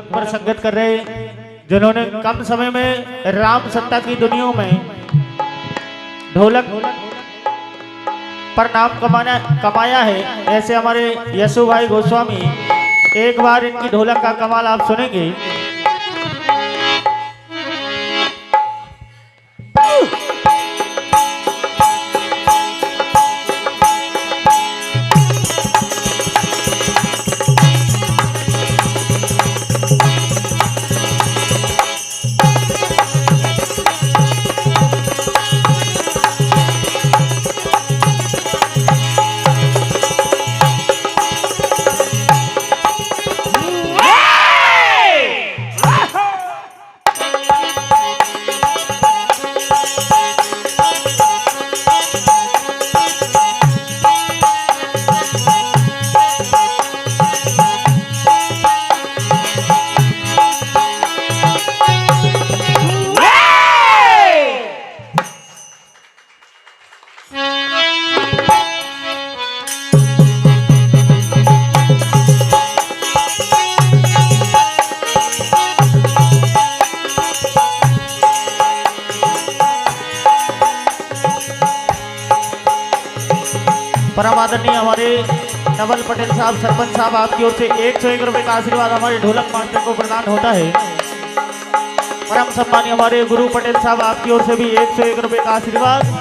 पर संगत कर रहे जिन्होंने कम समय में राम सत्ता की दुनिया में ढोलक पर नाम कमाया है, ऐसे हमारे यशु भाई गोस्वामी। एक बार इनकी ढोलक का कमाल आप सुनेंगे। परम आदरणीय हमारे नवल पटेल साहब सरपंच साहब, आपकी ओर से 101 रुपए का आशीर्वाद हमारे ढोलक मास्टर को प्रदान होता है। परम सम्मानीय हमारे गुरु पटेल साहब, आपकी ओर से भी 101 रुपए का आशीर्वाद।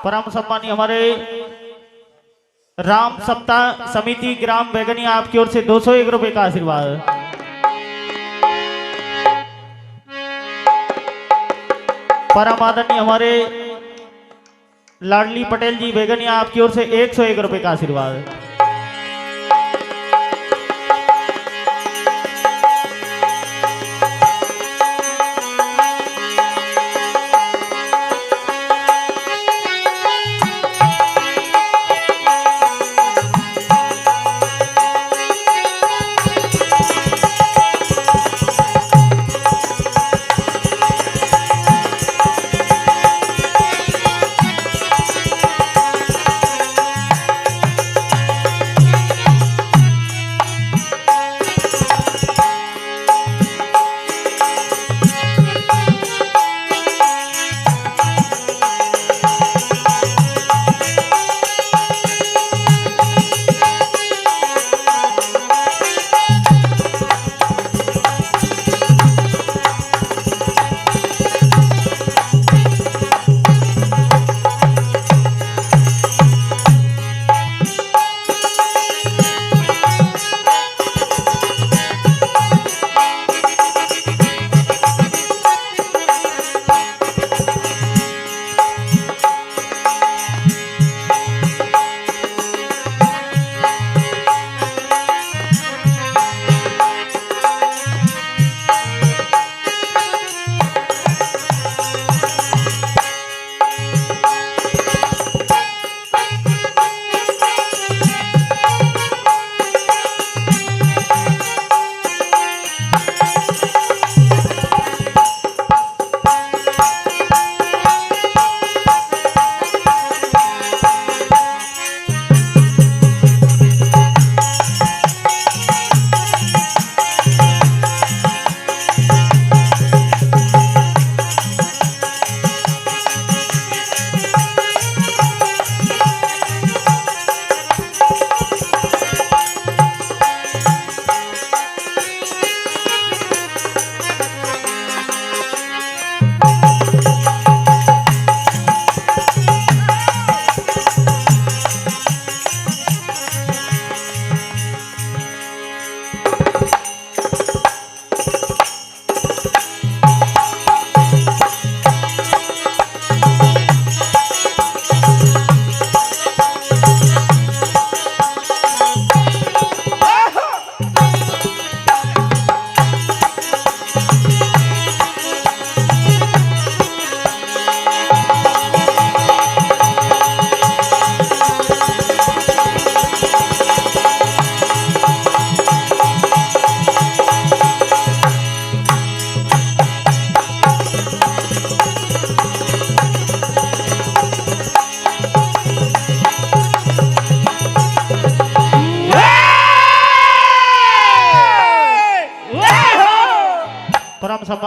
परम सम्मानीय हमारे राम सप्ताह समिति ग्राम बैगनिया, आपकी ओर से 201 रुपए का आशीर्वाद। परम आदरणीय हमारे लाडली पटेल जी बैगनिया, आपकी ओर से 101 रुपए का आशीर्वाद।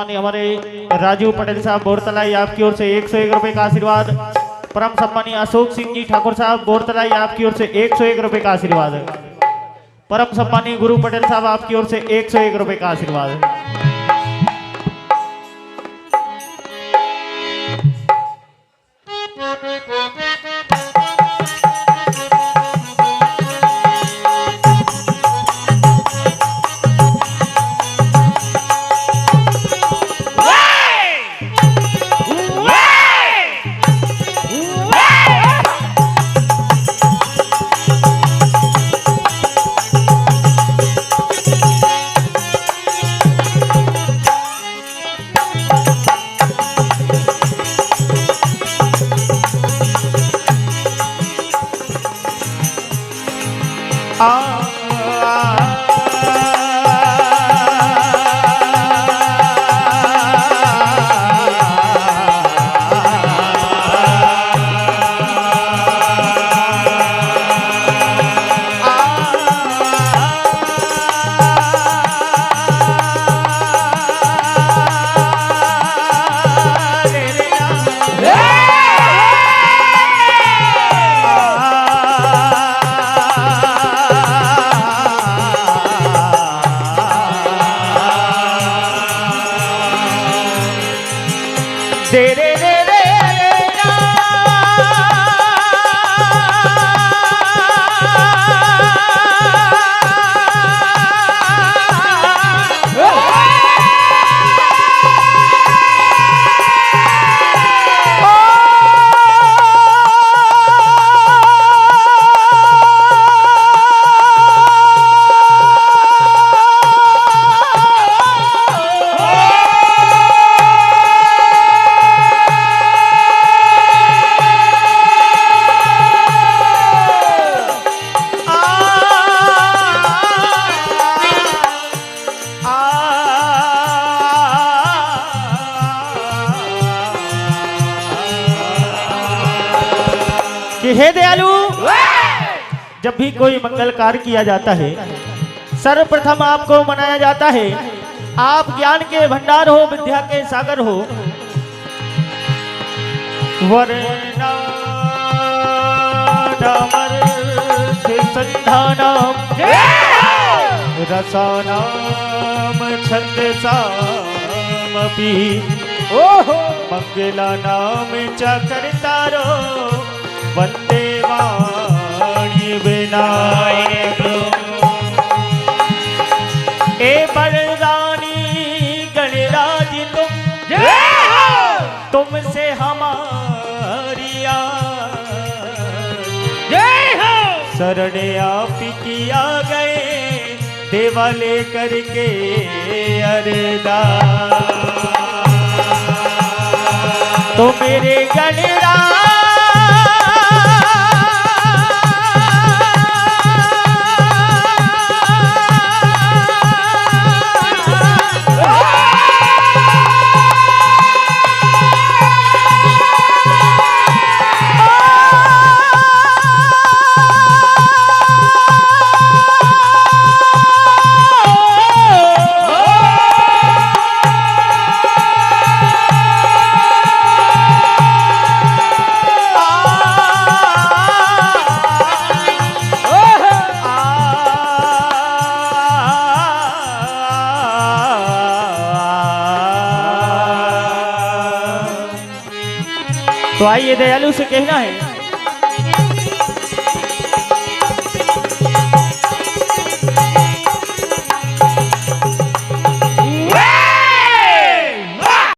सम्मानीय हमारे राजू पटेल साहब बोरतलाई आपकी ओर से 101 रुपए का आशीर्वाद। परम सम्मानीय अशोक सिंह जी ठाकुर साहब बोरतलाई आपकी ओर से 101 रुपए का आशीर्वाद। परम सम्मानीय गुरु पटेल साहब आपकी ओर से 101 रुपए का आशीर्वाद। कि हे दयालु, जब भी कोई मंगल कार्य किया जाता है सर्वप्रथम आपको मनाया जाता है। आप ज्ञान के भंडार हो, विद्या के सागर हो, वरना संधानम रसानाम छंदसामपि मंगला नाम च कर्तारो वंदे वाणी विनायक। ए बलरानी गणराज तुमसे हमारी शरण आप किया गए देवाले करके अरदास। तो मेरे गणराज तो आइए दयालु से कहना है